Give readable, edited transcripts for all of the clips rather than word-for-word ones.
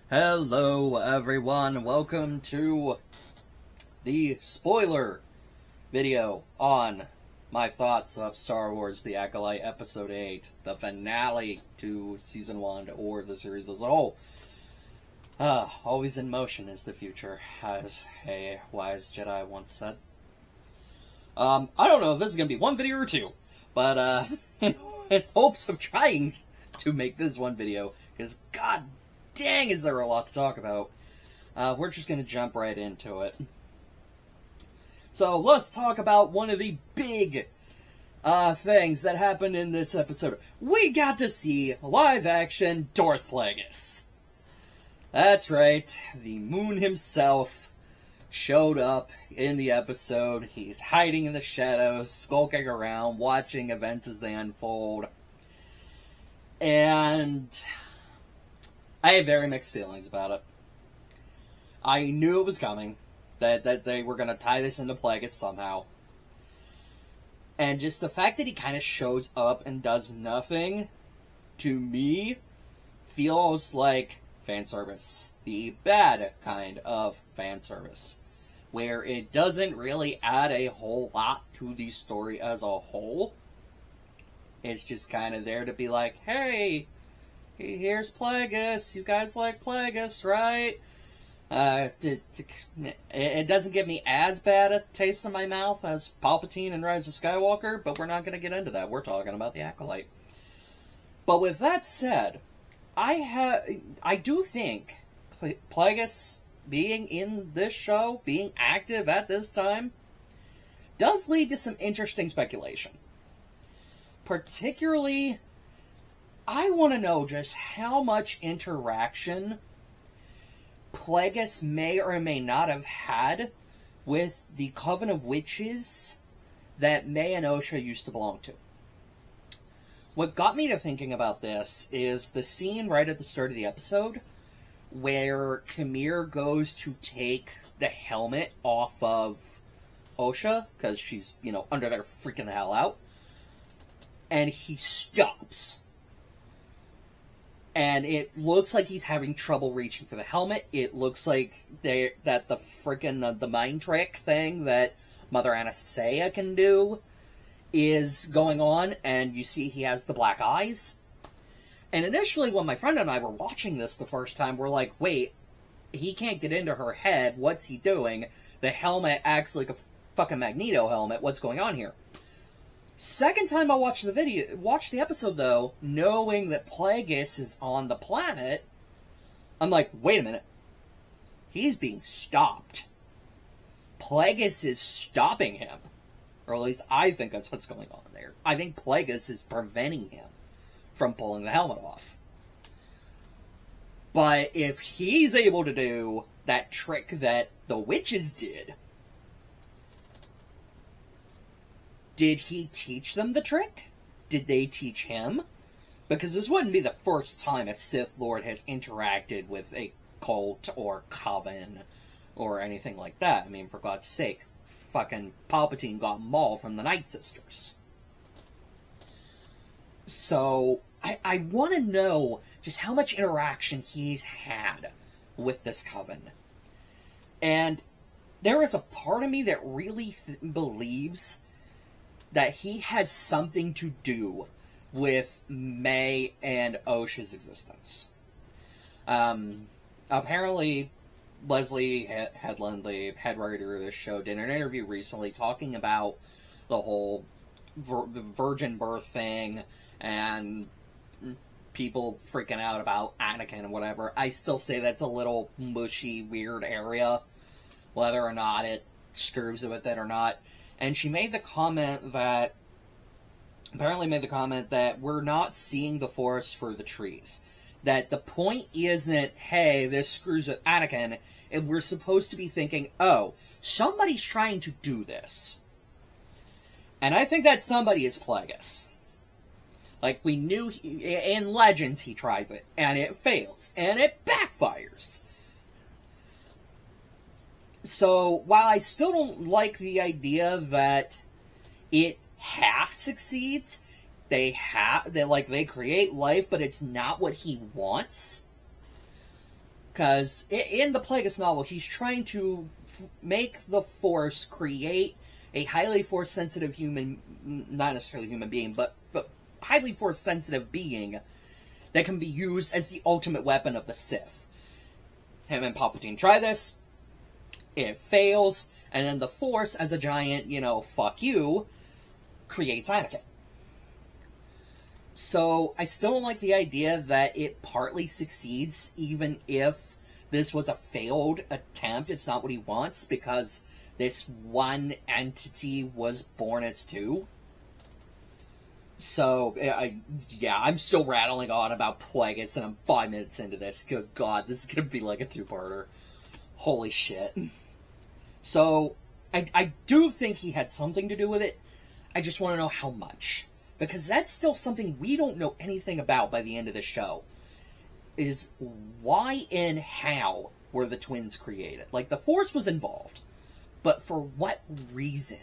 Hello everyone, welcome to the spoiler video on my thoughts of Star Wars The Acolyte Episode 8, the finale to Season 1 or the series as a whole. Always in motion is the future, as a wise Jedi once said. I don't know if this is going to be one video or two, but in hopes of trying to make this one video, because god dang is there a lot to talk about, we're just going to jump right into it. So let's talk about one of the big things that happened in this episode. We got to see live-action Darth Plagueis. That's right, the Moon himself showed up in the episode. He's hiding in the shadows, skulking around, watching events as they unfold. And I have very mixed feelings about it. I knew it was coming, that they were going to tie this into Plagueis somehow. And just the fact that he kind of shows up and does nothing, to me, feels like fan service. The bad kind of fan service. Where it doesn't really add a whole lot to the story as a whole. It's just kind of there to be like, hey, here's Plagueis. You guys like Plagueis, right? It doesn't give me as bad a taste in my mouth as Palpatine and Rise of Skywalker, but we're not going to get into that. We're talking about the Acolyte. But with that said, I do think Plagueis being in this show, being active at this time, does lead to some interesting speculation. Particularly, I want to know just how much interaction Plagueis may or may not have had with the Coven of Witches that May and Osha used to belong to. What got me to thinking about this is the scene right at the start of the episode where Kamir goes to take the helmet off of Osha, because she's, under there freaking the hell out, and he stops. And it looks like he's having trouble reaching for the helmet. It looks like that the freaking the mind trick thing that Mother Anastasia can do is going on, and you see he has the black eyes. And initially, when my friend and I were watching this the first time, we're like, wait, he can't get into her head. What's he doing? The helmet acts like a fucking Magneto helmet. What's going on here? Second time I watched the episode though, knowing that Plagueis is on the planet, I'm like, wait a minute. He's being stopped. Plagueis is stopping him. Or at least I think that's what's going on there. I think Plagueis is preventing him from pulling the helmet off. But if he's able to do that trick that the witches did he teach them the trick? Did they teach him? Because this wouldn't be the first time a Sith Lord has interacted with a cult or coven or anything like that. I mean, for God's sake, fucking Palpatine got Maul from the Night Sisters. So, I want to know just how much interaction he's had with this coven. And there is a part of me that really believes that he has something to do with May and Osha's existence. Apparently, Leslie Headland, the head writer of this show, did an interview recently talking about the whole virgin birth thing and people freaking out about Anakin and whatever. I still say that's a little mushy, weird area, whether or not it screws with it or not. And she made the comment that we're not seeing the forest for the trees. That the point isn't, hey, this screws with Anakin, and we're supposed to be thinking, oh, somebody's trying to do this. And I think that somebody is Plagueis. Like, we knew in Legends he tries it, and it fails, and it backfires. So, while I still don't like the idea that it half succeeds, they create life, but it's not what he wants. Because in the Plagueis novel, he's trying to make the Force create a highly Force-sensitive human, not necessarily human being, but highly Force-sensitive being that can be used as the ultimate weapon of the Sith. Him and Palpatine try this, it fails, and then the Force, as a giant, fuck you, creates Anakin. So, I still don't like the idea that it partly succeeds, even if this was a failed attempt. It's not what he wants, because this one entity was born as two. So, I'm still rattling on about Plagueis, and I'm 5 minutes into this. Good God, this is going to be like a two-parter. Holy shit. So, I do think he had something to do with it. I just want to know how much. Because that's still something we don't know anything about by the end of the show. Is why and how were the twins created? Like, the Force was involved. But for what reason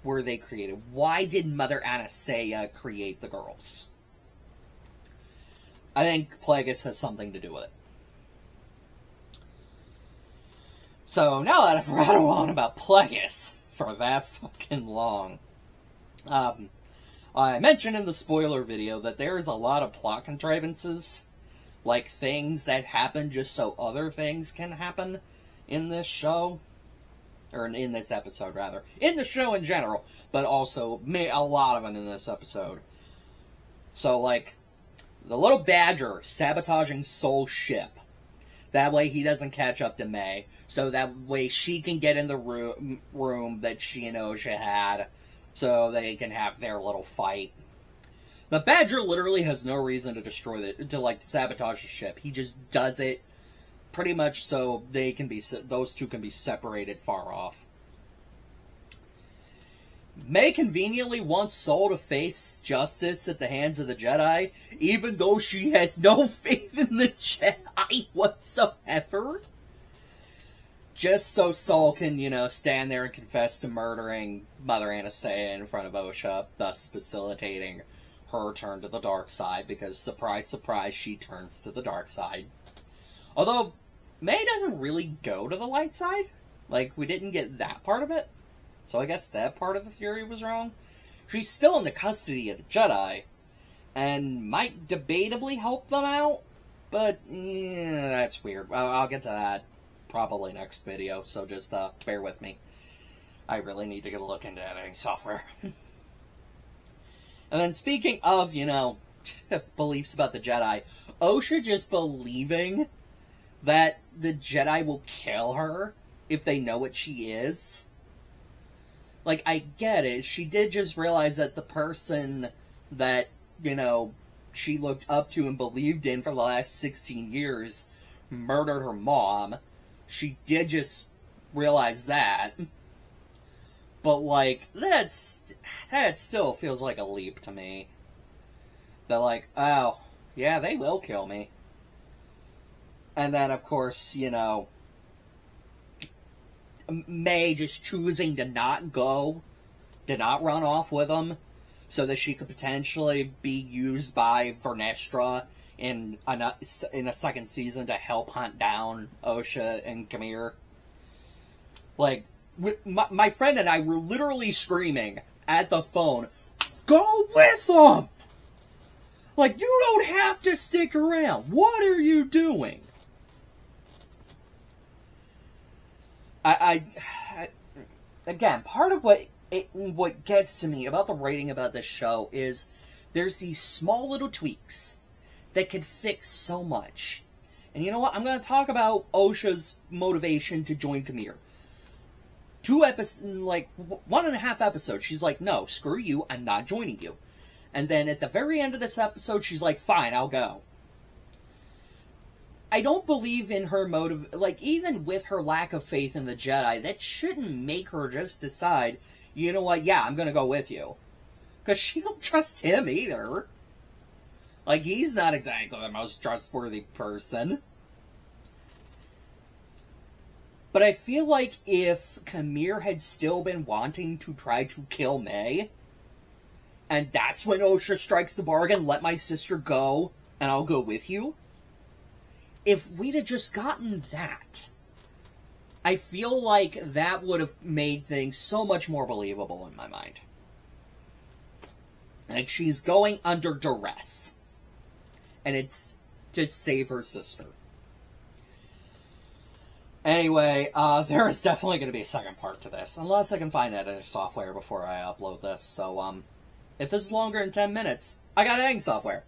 were they created? Why did Mother Anastasia create the girls? I think Plagueis has something to do with it. So, now that I've rattled on about Plagueis for that fucking long, I mentioned in the spoiler video that there is a lot of plot contrivances, like things that happen just so other things can happen in this show, or in this episode, rather. In the show in general, but also a lot of them in this episode. So, like, the little badger sabotaging Soul's ship. That way he doesn't catch up to May, so that way she can get in the room that she and Osha had, so they can have their little fight. The Badger literally has no reason to sabotage the ship. He just does it pretty much so those two can be separated far off. May conveniently wants Soul to face justice at the hands of the Jedi, even though she has no faith in the Jedi whatsoever. Just so Soul can, stand there and confess to murdering Mother Anastasia in front of Osha, thus facilitating her turn to the dark side, because, surprise, surprise, she turns to the dark side. Although, May doesn't really go to the light side. Like, we didn't get that part of it. So I guess that part of the theory was wrong. She's still in the custody of the Jedi, and might debatably help them out, but, that's weird. I'll get to that probably next video, so just bear with me. I really need to get a look into editing software. And then speaking of, beliefs about the Jedi, Osha just believing that the Jedi will kill her if they know what she is. Like, I get it. She did just realize that the person that, she looked up to and believed in for the last 16 years murdered her mom. She did just realize that. But, like, that still feels like a leap to me. They're like, oh, yeah, they will kill me. And then, of course, May just choosing to not go, to not run off with them, so that she could potentially be used by Vernestra in a second season to help hunt down Osha and Kamir. Like, my friend and I were literally screaming at the phone, "Go with them! Like, you don't have to stick around. What are you doing?" Again, part of what gets to me about the writing about this show is there's these small little tweaks that could fix so much. And you know what? I'm going to talk about Osha's motivation to join Kamir. 1.5 episodes, she's like, no, screw you, I'm not joining you. And then at the very end of this episode, she's like, fine, I'll go. I don't believe in her motive, even with her lack of faith in the Jedi, that shouldn't make her just decide, you know what, yeah, I'm gonna go with you. Because she don't trust him either. Like, he's not exactly the most trustworthy person. But I feel like if Kamir had still been wanting to try to kill May, and that's when Osha strikes the bargain, let my sister go, and I'll go with you, if we'd have just gotten that, I feel like that would have made things so much more believable in my mind. Like, she's going under duress, and it's to save her sister. Anyway, there is definitely going to be a second part to this, unless I can find editing software before I upload this. So, if this is longer than 10 minutes, I got editing software.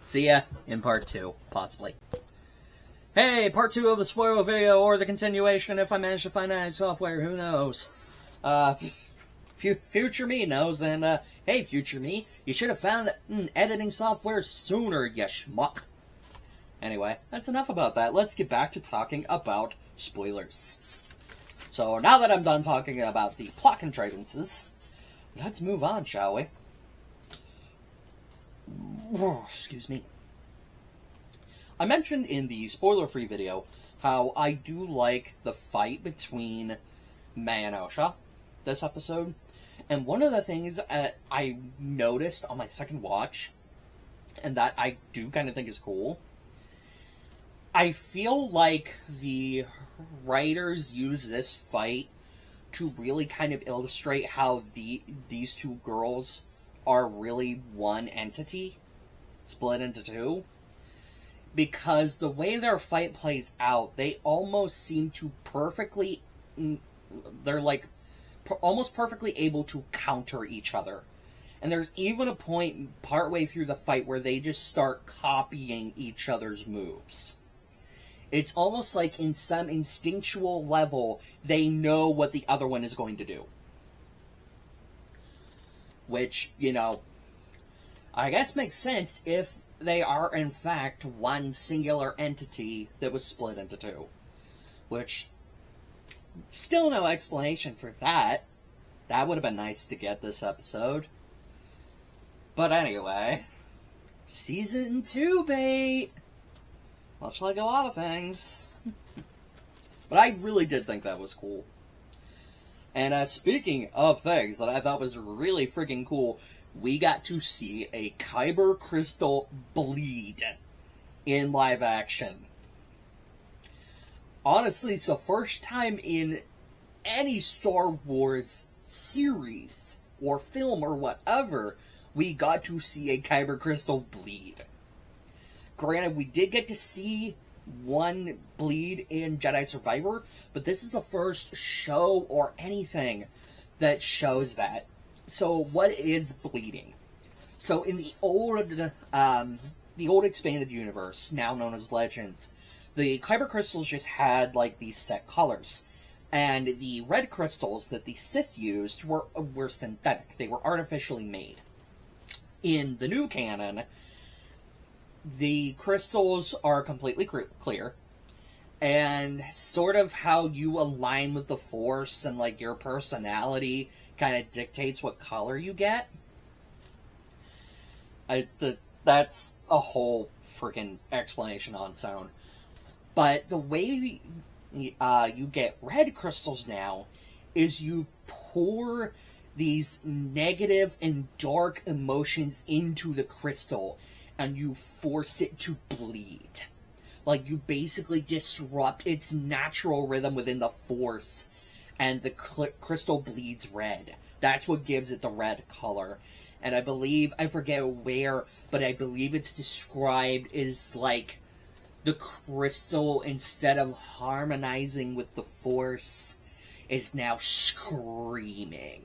See ya in part 2, possibly. Hey, part 2 of the spoiler video, or the continuation if I manage to find editing software, who knows? Future me knows, and, hey, future me, you should have found editing software sooner, you schmuck. Anyway, that's enough about that. Let's get back to talking about spoilers. So, now that I'm done talking about the plot contrivances, let's move on, shall we? Excuse me. I mentioned in the spoiler-free video how I do like the fight between May and Osha this episode. And one of the things I noticed on my second watch, and that I do kind of think is cool, I feel like the writers use this fight to really kind of illustrate how these two girls are really one entity, split into two. Because the way their fight plays out, they almost seem to perfectly... They're like almost perfectly able to counter each other. And there's even a point partway through the fight where they just start copying each other's moves. It's almost like in some instinctual level, they know what the other one is going to do. Which, you know, I guess makes sense if they are in fact one singular entity that was split into two. Which, still no explanation for that. That would have been nice to get this episode. But anyway, Season 2 bait! Much like a lot of things. But I really did think that was cool. And speaking of things that I thought was really freaking cool, we got to see a Kyber crystal bleed in live action. Honestly, it's the first time in any Star Wars series or film or whatever we got to see a Kyber crystal bleed. Granted, we did get to see one bleed in Jedi Survivor, but this is the first show or anything that shows that. So, what is bleeding? So, in the old expanded universe, now known as Legends, the Kyber crystals just had, like, these set colors. And the red crystals that the Sith used were synthetic. They were artificially made. In the new canon, the crystals are completely clear, and sort of how you align with the Force and, like, your personality kind of dictates what color you get. That's a whole freaking explanation on its own. But the way you get red crystals now is you pour these negative and dark emotions into the crystal, and you force it to bleed. Like, you basically disrupt its natural rhythm within the Force, and the crystal bleeds red. That's what gives it the red color. And I believe, I forget where, but I believe it's described as, like, the crystal, instead of harmonizing with the Force, is now screaming.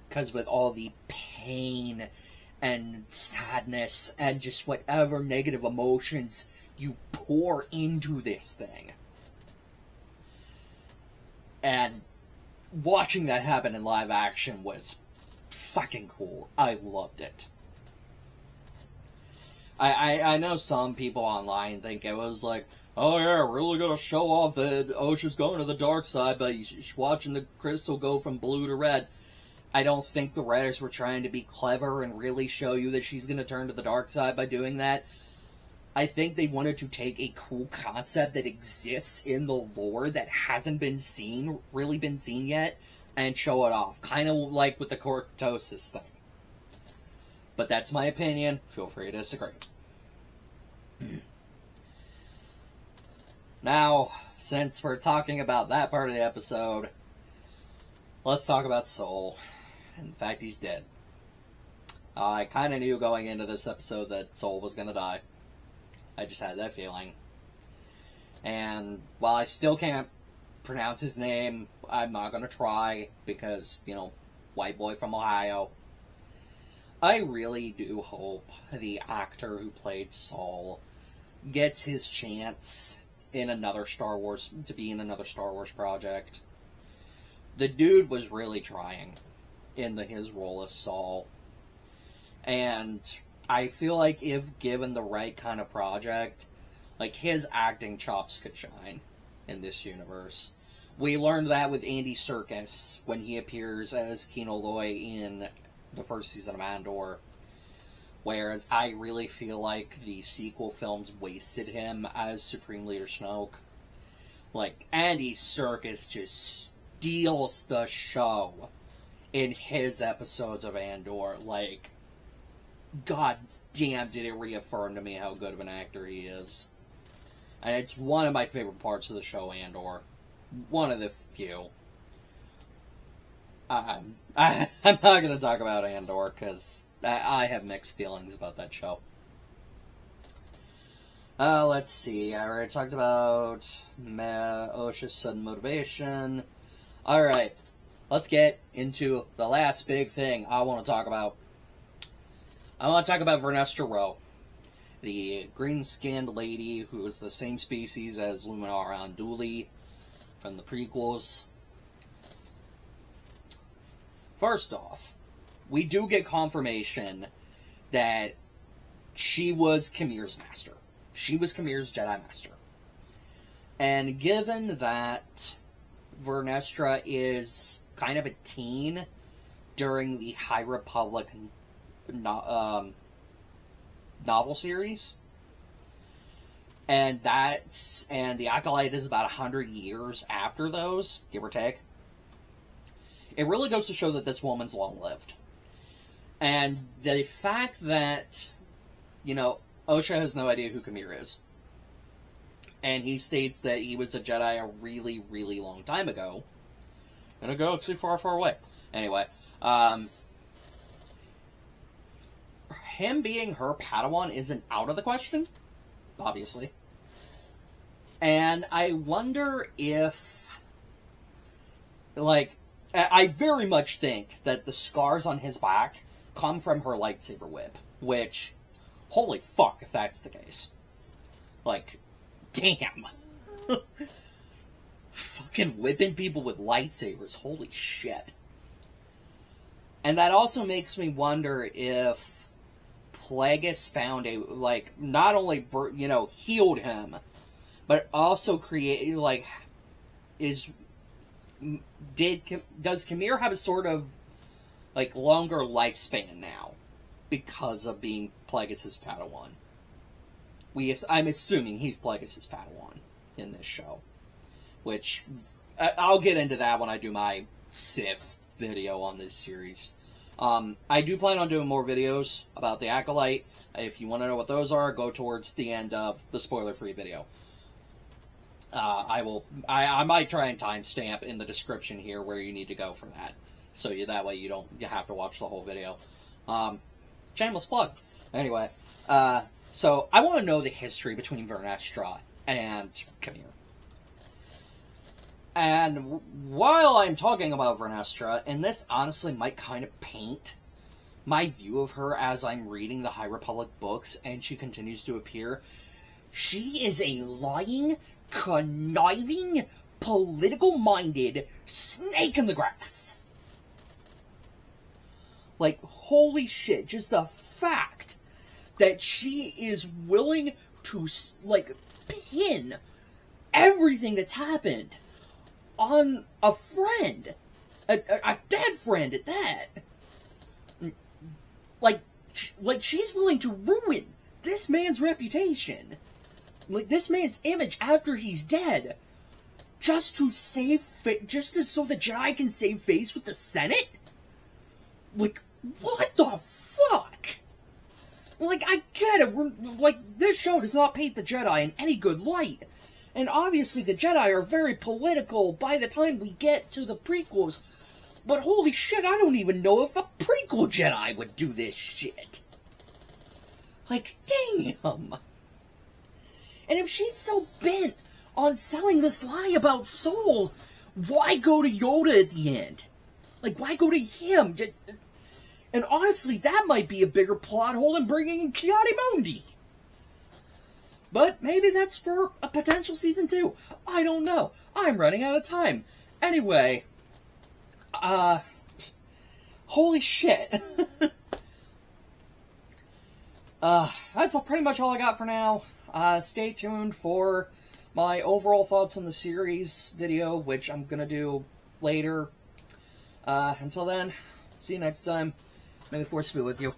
Because with all the pain and sadness and just whatever negative emotions you pour into this thing. And watching that happen in live action was fucking cool. I loved it. I know some people online think it was like, oh yeah, we're really gonna show off that Osha's going to the dark side, but she's watching the crystal go from blue to red. I don't think the writers were trying to be clever and really show you that she's going to turn to the dark side by doing that. I think they wanted to take a cool concept that exists in the lore that hasn't been really been seen yet, and show it off. Kind of like with the cortosis thing. But that's my opinion. Feel free to disagree. Now, since we're talking about that part of the episode, let's talk about Soul. And the fact he's dead. I kind of knew going into this episode that Soul was going to die. I just had that feeling. And while I still can't pronounce his name, I'm not going to try because, you know, white boy from Ohio. I really do hope the actor who played Saul gets his chance in another Star Wars, to be in another Star Wars project. The dude was really trying in his role as Saul. And I feel like if given the right kind of project, like, his acting chops could shine in this universe. We learned that with Andy Serkis when he appears as Kino Loy in the first season of Andor. Whereas I really feel like the sequel films wasted him as Supreme Leader Snoke. Like, Andy Serkis just steals the show in his episodes of Andor. Like, god damn, did it reaffirm to me how good of an actor he is. And it's one of my favorite parts of the show, Andor. One of the few. I'm not going to talk about Andor, because I have mixed feelings about that show. Let's see. I already talked about Osha's sudden motivation. Alright. Let's get into the last big thing I want to talk about. I want to talk about Vernestra Rwoh, the green-skinned lady who is the same species as Luminara Unduli from the prequels. First off, we do get confirmation that she was Khmer's master. She was Khmer's Jedi Master. And given that Vernestra is kind of a teen during the High Republic novel series, and the Acolyte is about 100 years after those, give or take, it really goes to show that this woman's long-lived. And the fact that, you know, Osha has no idea who Khmer is, and he states that he was a Jedi a really, really long time ago, in a galaxy far, far away. Anyway, him being her Padawan isn't out of the question, obviously. And I wonder if, like, I very much think that the scars on his back come from her lightsaber whip, which, holy fuck if that's the case. Like, damn. Fucking whipping people with lightsabers, holy shit. And that also makes me wonder if Plagueis found a, like, not only, you know, healed him, but also created, like, does Khmer have a sort of, like, longer lifespan now because of being Plagueis' Padawan? I'm assuming he's Plagueis' Padawan in this show, which I'll get into that when I do my Sith video on this series. I do plan on doing more videos about the Acolyte. If you want to know what those are, go towards the end of the spoiler-free video. I might try and timestamp in the description here where you need to go for that, so that way you have to watch the whole video. Shameless plug. Anyway, so I want to know the history between Vernestra and Khmer. And while I'm talking about Vernestra, and this honestly might kind of paint my view of her as I'm reading the High Republic books and she continues to appear, she is a lying, conniving, political-minded snake in the grass. Like, holy shit, just the fact that she is willing to, like, pin everything that's happened on a friend, a dead friend at that. Like she's willing to ruin this man's reputation, like this man's image after he's dead, just so the Jedi can save face with the Senate. Like, what the fuck? Like, I get it. Like, this show does not paint the Jedi in any good light. And obviously the Jedi are very political by the time we get to the prequels. But holy shit, I don't even know if a prequel Jedi would do this shit. Like, damn. And if she's so bent on selling this lie about Soul, why go to Yoda at the end? Like, why go to him? And honestly, that might be a bigger plot hole than bringing in Ki-Adi-Mundi. But maybe that's for a potential season 2. I don't know. I'm running out of time. Anyway, holy shit. That's pretty much all I got for now. Stay tuned for my overall thoughts on the series video, which I'm gonna do later. Until then, see you next time. May the Force be with you.